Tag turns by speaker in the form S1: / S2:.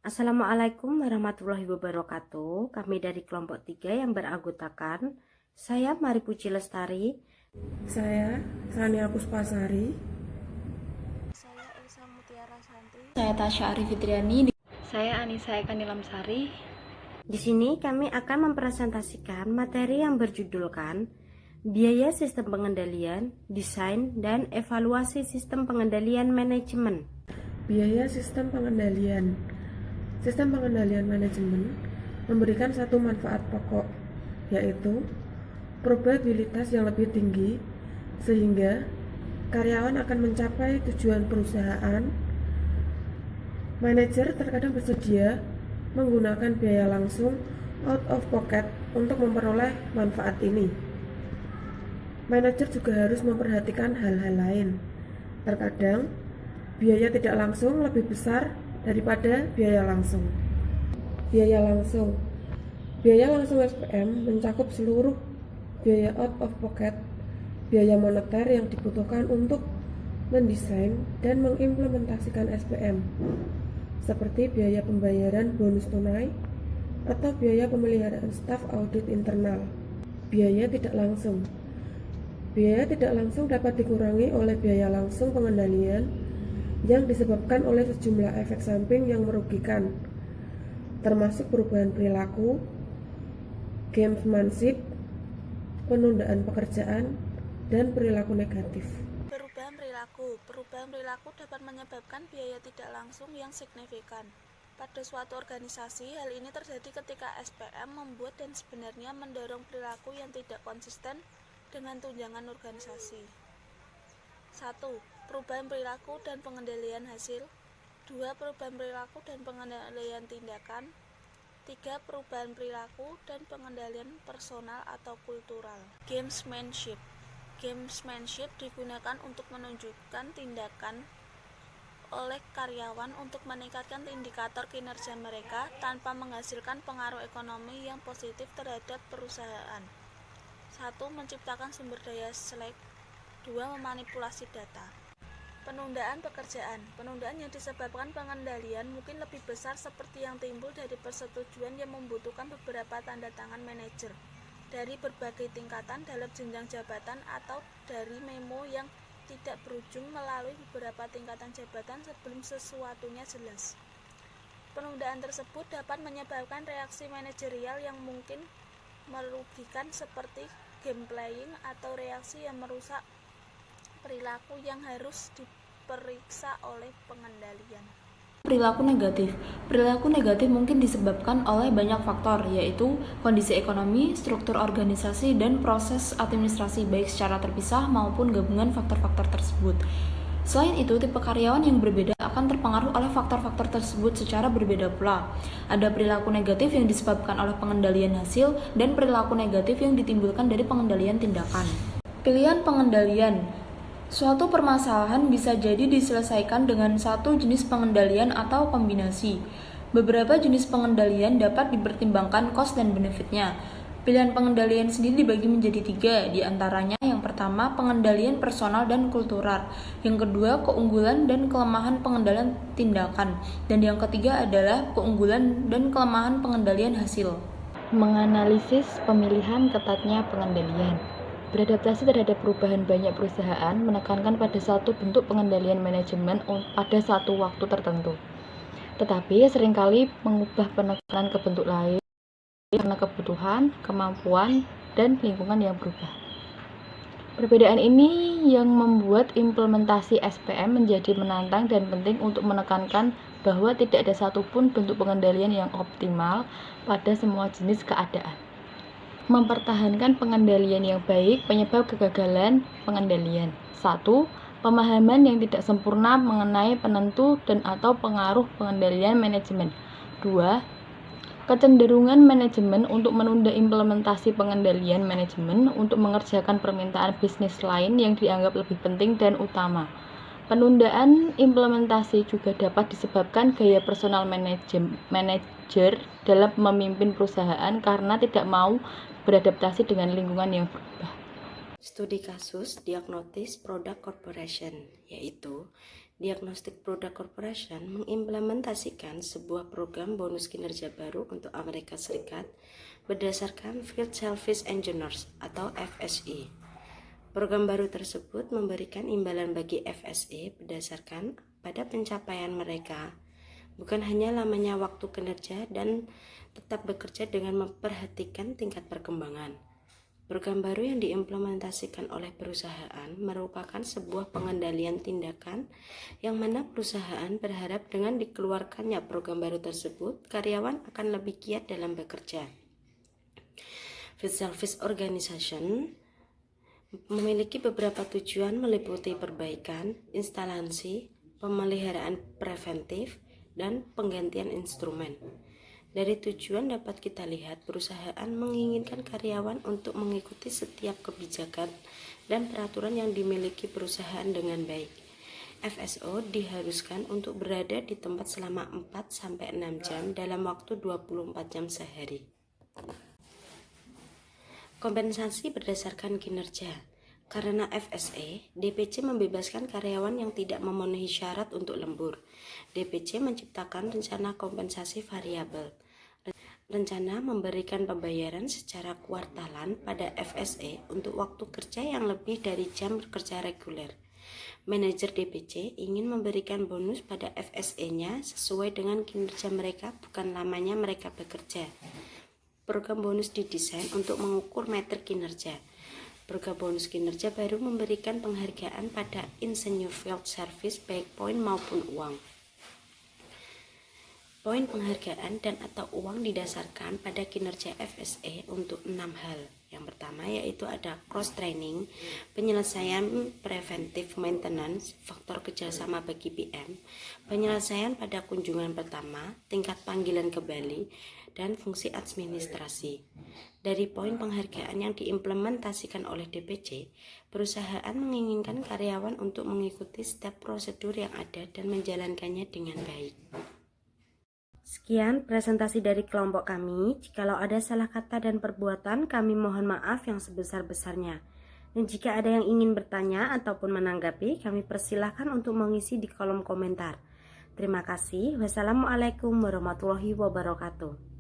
S1: Assalamualaikum warahmatullahi wabarakatuh. Kami dari kelompok 3 yang beranggotakan saya Maripuji Lestari,
S2: Saya Sania Puspasari.
S3: Saya Elsa Mutiara Santi.
S4: Saya Tasya Arif Fitriani.
S5: Saya Anissa Eka Nilamsari.
S1: Di sini kami akan mempresentasikan materi yang berjudulkan Biaya Sistem Pengendalian, Desain, dan Evaluasi Sistem Pengendalian Manajemen.
S2: Biaya sistem pengendalian. Sistem pengendalian manajemen memberikan satu manfaat pokok, yaitu probabilitas yang lebih tinggi sehingga karyawan akan mencapai tujuan perusahaan. Manajer terkadang bersedia menggunakan biaya langsung out of pocket untuk memperoleh manfaat ini. Manajer juga harus memperhatikan hal-hal lain. Terkadang biaya tidak langsung lebih besar daripada biaya langsung. Biaya langsung. Biaya langsung SPM mencakup seluruh biaya out of pocket, biaya moneter yang dibutuhkan untuk mendesain dan mengimplementasikan SPM, seperti biaya pembayaran bonus tunai atau biaya pemeliharaan staf audit internal. Biaya tidak langsung. Biaya tidak langsung dapat dikurangi oleh biaya langsung pengendalian yang disebabkan oleh sejumlah efek samping yang merugikan, termasuk perubahan perilaku, gamesmanship, penundaan pekerjaan, dan perilaku negatif.
S3: Perubahan perilaku dapat menyebabkan biaya tidak langsung yang signifikan. Pada suatu organisasi, hal ini terjadi ketika SPM membuat dan sebenarnya mendorong perilaku yang tidak konsisten dengan tunjangan organisasi. 1. Perubahan perilaku dan pengendalian hasil. 2. Perubahan perilaku dan pengendalian tindakan. 3. Perubahan perilaku dan pengendalian personal atau kultural. Gamesmanship. Gamesmanship digunakan untuk menunjukkan tindakan oleh karyawan untuk meningkatkan indikator kinerja mereka tanpa menghasilkan pengaruh ekonomi yang positif terhadap perusahaan. 1. Menciptakan sumber daya Slack. 2. Memanipulasi data. Penundaan pekerjaan. Penundaan yang disebabkan pengendalian mungkin lebih besar seperti yang timbul dari persetujuan yang membutuhkan beberapa tanda tangan manajer dari berbagai tingkatan dalam jenjang jabatan atau dari memo yang tidak berujung melalui beberapa tingkatan jabatan sebelum sesuatunya jelas. Penundaan tersebut dapat menyebabkan reaksi manajerial yang mungkin merugikan seperti game playing atau reaksi yang merusak perilaku yang harus diperiksa oleh pengendalian.
S4: Perilaku negatif. Perilaku negatif mungkin disebabkan oleh banyak faktor, yaitu kondisi ekonomi, struktur organisasi, dan proses administrasi baik secara terpisah maupun gabungan faktor-faktor tersebut. Selain itu, tipe karyawan yang berbeda akan terpengaruh oleh faktor-faktor tersebut secara berbeda pula. Ada perilaku negatif yang disebabkan oleh pengendalian hasil dan perilaku negatif yang ditimbulkan dari pengendalian tindakan. Pilihan pengendalian. Suatu permasalahan bisa jadi diselesaikan dengan satu jenis pengendalian atau kombinasi. Beberapa jenis pengendalian dapat dipertimbangkan cost dan benefitnya. Pilihan pengendalian sendiri dibagi menjadi 3, di antaranya yang pertama pengendalian personal dan kultural, yang kedua keunggulan dan kelemahan pengendalian tindakan, dan yang ketiga adalah keunggulan dan kelemahan pengendalian hasil.
S5: Menganalisis pemilihan ketatnya pengendalian. Beradaptasi terhadap perubahan banyak perusahaan menekankan pada satu bentuk pengendalian manajemen pada satu waktu tertentu. Tetapi seringkali mengubah penekanan ke bentuk lain karena kebutuhan, kemampuan, dan lingkungan yang berubah. Perbedaan ini yang membuat implementasi SPM menjadi menantang dan penting untuk menekankan bahwa tidak ada satupun bentuk pengendalian yang optimal pada semua jenis keadaan. Mempertahankan pengendalian yang baik penyebab kegagalan pengendalian. 1. Pemahaman yang tidak sempurna mengenai penentu dan atau pengaruh pengendalian manajemen. 2. Kecenderungan manajemen untuk menunda implementasi pengendalian manajemen untuk mengerjakan permintaan bisnis lain yang dianggap lebih penting dan utama. Penundaan implementasi juga dapat disebabkan gaya personal manajer dalam memimpin perusahaan karena tidak mau beradaptasi dengan lingkungan yang berubah.
S1: Studi kasus diagnosis product corporation, yaitu Diagnostic Product Corporation mengimplementasikan sebuah program bonus kinerja baru untuk Amerika Serikat berdasarkan Field Service Engineers atau FSE. Program baru tersebut memberikan imbalan bagi FSE berdasarkan pada pencapaian mereka, bukan hanya lamanya waktu kinerja dan tetap bekerja dengan memperhatikan tingkat perkembangan. Program baru yang diimplementasikan oleh perusahaan merupakan sebuah pengendalian tindakan yang mana perusahaan berharap dengan dikeluarkannya program baru tersebut, karyawan akan lebih giat dalam bekerja. Field Service Organization memiliki beberapa tujuan meliputi perbaikan, instalasi, pemeliharaan preventif, dan penggantian instrumen. Dari tujuan dapat kita lihat perusahaan menginginkan karyawan untuk mengikuti setiap kebijakan dan peraturan yang dimiliki perusahaan dengan baik. FSO diharuskan untuk berada di tempat selama 4-6 jam dalam waktu 24 jam sehari. Kompensasi berdasarkan kinerja. Karena FSE, DPC membebaskan karyawan yang tidak memenuhi syarat untuk lembur. DPC menciptakan rencana kompensasi variabel. Rencana memberikan pembayaran secara kuartalan pada FSE untuk waktu kerja yang lebih dari jam kerja reguler. Manajer DPC ingin memberikan bonus pada FSE-nya sesuai dengan kinerja mereka, bukan lamanya mereka bekerja. Program bonus didesain untuk mengukur metrik kinerja. Program bonus kinerja baru memberikan penghargaan pada insinyur field service baik poin maupun uang. Poin penghargaan dan atau uang didasarkan pada kinerja FSE untuk 6 hal. Yang pertama yaitu ada cross training, penyelesaian preventive maintenance, faktor kerjasama bagi PM, penyelesaian pada kunjungan pertama, tingkat panggilan kembali, dan fungsi administrasi. Dari poin penghargaan yang diimplementasikan oleh DPC, perusahaan menginginkan karyawan untuk mengikuti setiap prosedur yang ada dan menjalankannya dengan baik.
S2: Sekian presentasi dari kelompok kami. Jikalau ada salah kata dan perbuatan, kami mohon maaf yang sebesar-besarnya. Dan jika ada yang ingin bertanya ataupun menanggapi, kami persilahkan untuk mengisi di kolom komentar. Terima kasih. Wassalamualaikum warahmatullahi wabarakatuh.